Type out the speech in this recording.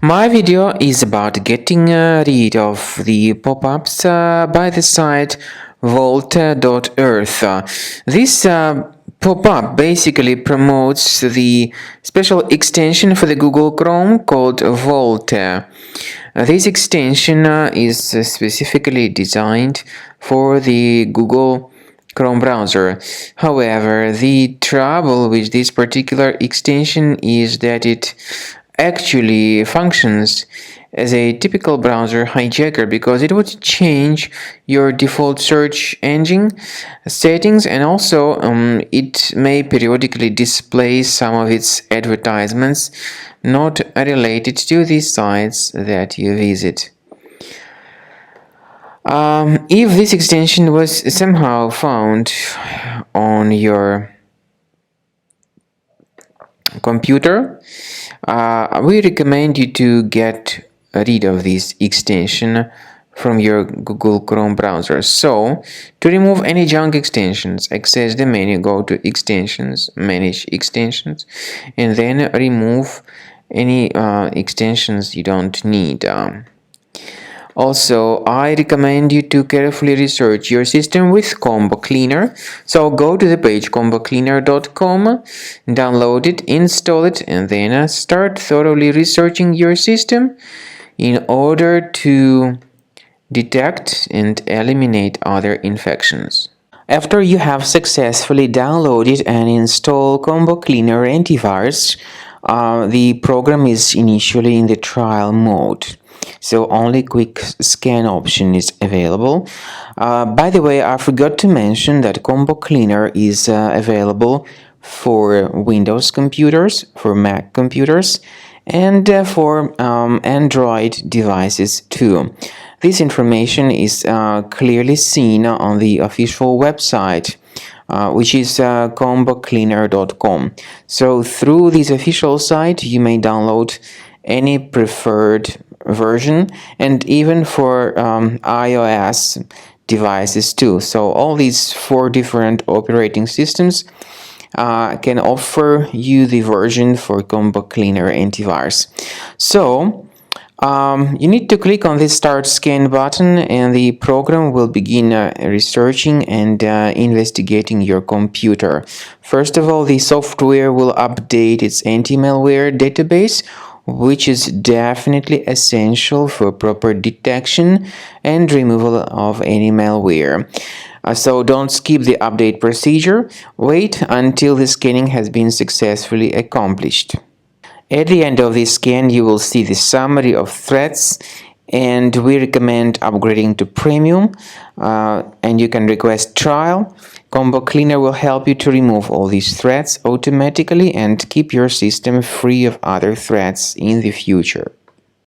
My video is about getting rid of the pop-ups by the site Volte.earth. This pop-up basically promotes the special extension for the Google Chrome called Volte. This extension is specifically designed for the Google Chrome browser. However, the trouble with this particular extension is that it actually functions as a typical browser hijacker because it would change your default search engine settings, and also it may periodically display some of its advertisements not related to the sites that you visit. If this extension was somehow found on your computer, we recommend you to get rid of this extension from your Google Chrome browser. So, to remove any junk extensions, access the menu, go to Extensions, Manage Extensions, and then remove any extensions you don't need. Also, I recommend you to carefully research your system with Combo Cleaner. So go to the page combocleaner.com, download it, install it, and then start thoroughly researching your system in order to detect and eliminate other infections. After you have successfully downloaded and installed Combo Cleaner antivirus, the program is initially in the trial mode. So only quick scan option is available. By the way, I forgot to mention that Combo Cleaner is available for Windows computers, for Mac computers, and for Android devices too. This information is clearly seen on the official website, which is combocleaner.com. So through this official site, you may download any preferred version, and even for iOS devices too. So all these 4 different operating systems can offer you the version for Combo Cleaner antivirus. So you need to click on this Start Scan button, and the program will begin researching and investigating your computer. First of all, the software will update its anti-malware database, which is definitely essential for proper detection and removal of any malware. So don't skip the update procedure. Wait until the scanning has been successfully accomplished. At the end of the scan, you will see the summary of threats, and we recommend upgrading to Premium, and you can request trial. Combo Cleaner will help you to remove all these threats automatically and keep your system free of other threats in the future.